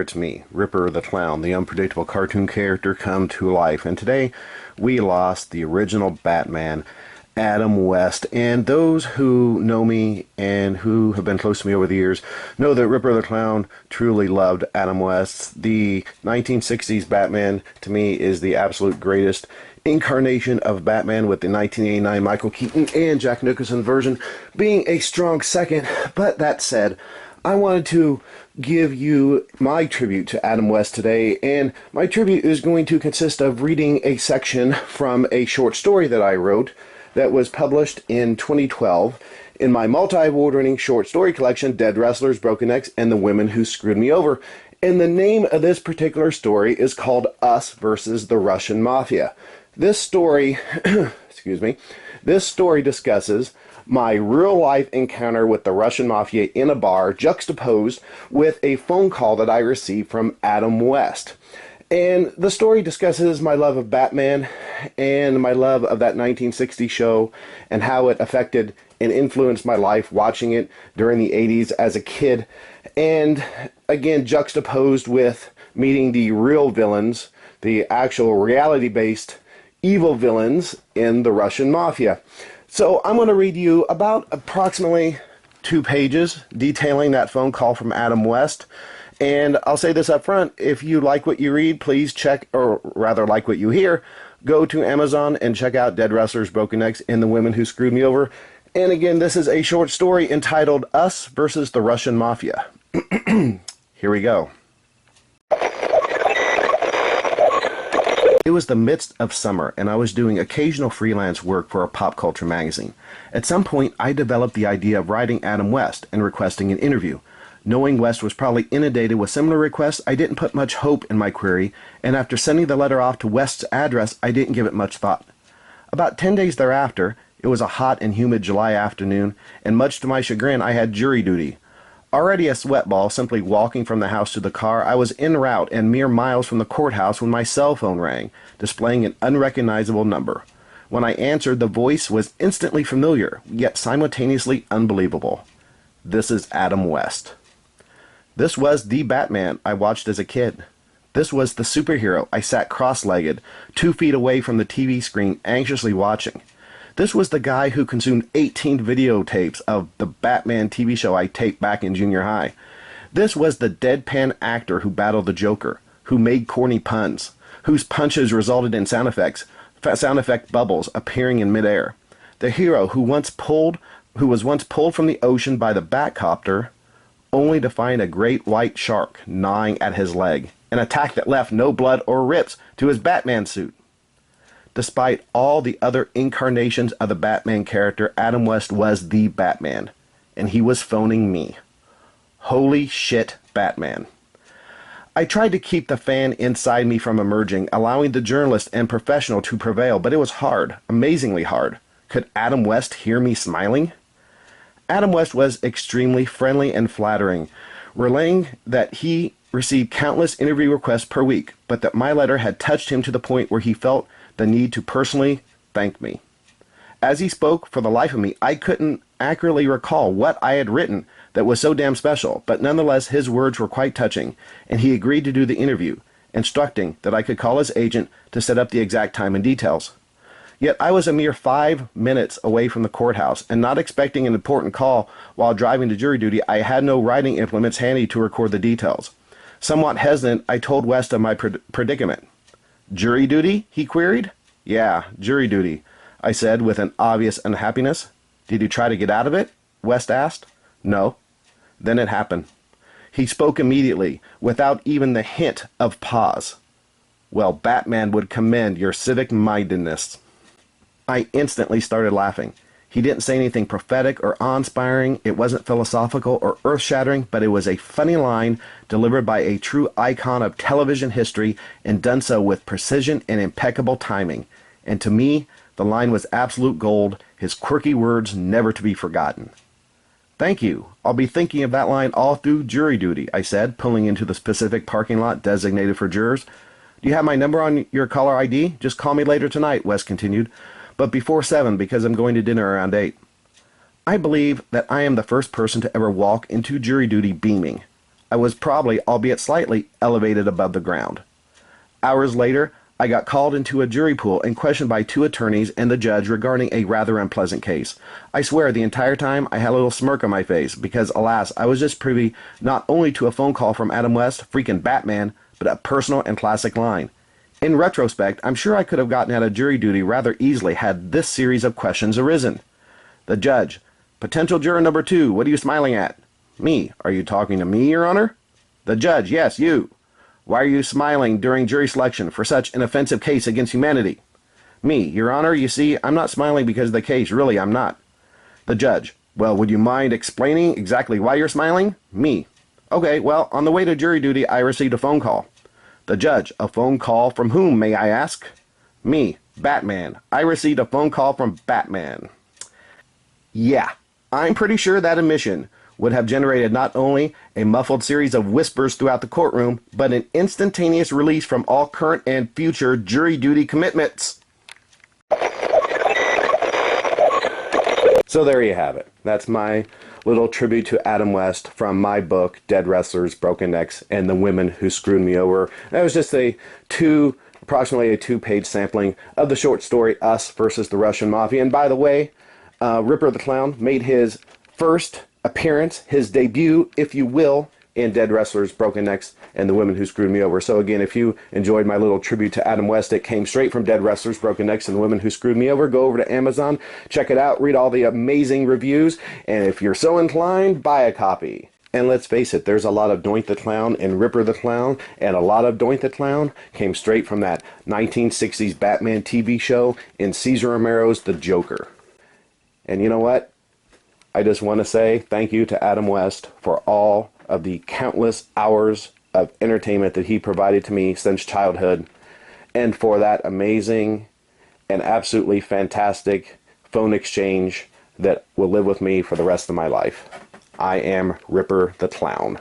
it's me, Ripper the Clown, the unpredictable cartoon character come to life. And today we lost the original Batman, Adam West. And those who know me and who have been close to me over the years know that Ripper the Clown truly loved Adam West. The 1960s Batman, to me, is the absolute greatest incarnation of Batman, with the 1989 Michael Keaton and Jack Nicholson version being a strong second. But that said, I wanted to give you my tribute to Adam West today, and my tribute is going to consist of reading a section from a short story that I wrote that was published in 2012 in my multi-award-winning short story collection, Dead Wrestlers, Broken Necks, and the Women Who Screwed Me Over. And the name of this particular story is called Us versus the Russian Mafia. This story, this story discusses my real-life encounter with the Russian Mafia in a bar, juxtaposed with a phone call that I received from Adam West. And the story discusses my love of Batman and my love of that 1960 show and how it affected and influenced my life watching it during the 80s as a kid. And again, juxtaposed with meeting the real villains, the actual reality-based evil villains in the Russian Mafia. So I'm going to read you about approximately 2 pages detailing that phone call from Adam West. And I'll say this up front, if you like what you read, please check, or rather like what you hear, go to Amazon and check out Dead Wrestlers, Broken Necks, and the Women Who Screwed Me Over. And again, this is a short story entitled Us versus the Russian Mafia. Here we go. It was the midst of summer, and I was doing occasional freelance work for a pop culture magazine. At some point, I developed the idea of writing Adam West and requesting an interview. Knowing West was probably inundated with similar requests, I didn't put much hope in my query, and after sending the letter off to West's address, I didn't give it much thought. About 10 days thereafter, it was a hot and humid July afternoon, and much to my chagrin, I had jury duty. Already a sweatball, simply walking from the house to the car, I was en route and mere miles from the courthouse when my cell phone rang, displaying an unrecognizable number. When I answered, the voice was instantly familiar, yet simultaneously unbelievable. This is Adam West. This was the Batman I watched as a kid. This was the superhero I sat cross-legged, 2 feet away from the TV screen, anxiously watching. This was the guy who consumed 18 videotapes of the Batman TV show I taped back in junior high. This was the deadpan actor who battled the Joker, who made corny puns, whose punches resulted in sound effect bubbles appearing in midair. The hero who was once pulled from the ocean by the Batcopter, only to find a great white shark gnawing at his leg, an attack that left no blood or rips to his Batman suit. Despite all the other incarnations of the Batman character, Adam West was the Batman, and he was phoning me. Holy shit, Batman. I tried to keep the fan inside me from emerging, allowing the journalist and professional to prevail, but it was hard, amazingly hard. Could Adam West hear me smiling? Adam West was extremely friendly and flattering, relaying that he received countless interview requests per week, but that my letter had touched him to the point where he felt the need to personally thank me. As he spoke, for the life of me, I couldn't accurately recall what I had written that was so damn special, but nonetheless his words were quite touching, and he agreed to do the interview, instructing that I could call his agent to set up the exact time and details. Yet I was a mere 5 minutes away from the courthouse, and not expecting an important call while driving to jury duty, I had no writing implements handy to record the details. Somewhat hesitant, I told West of my predicament. "Jury duty?" he queried. "Yeah, jury duty," I said with an obvious unhappiness. "Did you try to get out of it?" West asked. "No." Then it happened. He spoke immediately, without even the hint of pause. "Well, Batman would commend your civic-mindedness." I instantly started laughing. He didn't say anything prophetic or awe-inspiring. It wasn't philosophical or earth-shattering, but it was a funny line delivered by a true icon of television history, and done so with precision and impeccable timing. And to me, the line was absolute gold, his quirky words never to be forgotten. "Thank you. I'll be thinking of that line all through jury duty," I said, pulling into the specific parking lot designated for jurors. "Do you have my number on your caller ID? Just call me later tonight," Wes continued. "But before 7, because I'm going to dinner around 8. I believe that I am the first person to ever walk into jury duty beaming. I was probably, albeit slightly, elevated above the ground. Hours later, I got called into a jury pool and questioned by two attorneys and the judge regarding a rather unpleasant case. I swear the entire time I had a little smirk on my face because, alas, I was just privy not only to a phone call from Adam West, freaking Batman, but a personal and classic line. In retrospect, I'm sure I could have gotten out of jury duty rather easily had this series of questions arisen. The judge: potential juror number 2, what are you smiling at? Me: are you talking to me, Your Honor? The judge: yes, you. Why are you smiling during jury selection for such an offensive case against humanity? Me: Your Honor, you see, I'm not smiling because of the case. Really, I'm not. The judge: well, would you mind explaining exactly why you're smiling? Me: okay, well, on the way to jury duty, I received a phone call. The judge: a phone call from whom, may I ask? Me: Batman. I received a phone call from Batman. Yeah, I'm pretty sure that admission would have generated not only a muffled series of whispers throughout the courtroom, but an instantaneous release from all current and future jury duty commitments. So there you have it. That's my little tribute to Adam West from my book, Dead Wrestlers, Broken Necks, and the Women Who Screwed Me Over. That was just approximately a 2-page sampling of the short story, Us versus the Russian Mafia. And by the way, Ripper the Clown made his first appearance, his debut, if you will, in Dead Wrestlers, Broken Necks, and the Women Who Screwed Me Over. So again, if you enjoyed my little tribute to Adam West, it came straight from Dead Wrestlers, Broken Necks, and the Women Who Screwed Me Over. Go over to Amazon, check it out, read all the amazing reviews, and if you're so inclined, buy a copy. And let's face it, there's a lot of Doink the Clown and Ripper the Clown, and a lot of Doink the Clown came straight from that 1960s Batman TV show in Ceasar Romero's The Joker. And you know what? I just want to say thank you to Adam West for all of the countless hours of entertainment that he provided to me since childhood, and for that amazing and absolutely fantastic phone exchange that will live with me for the rest of my life. I am Ripper the Clown.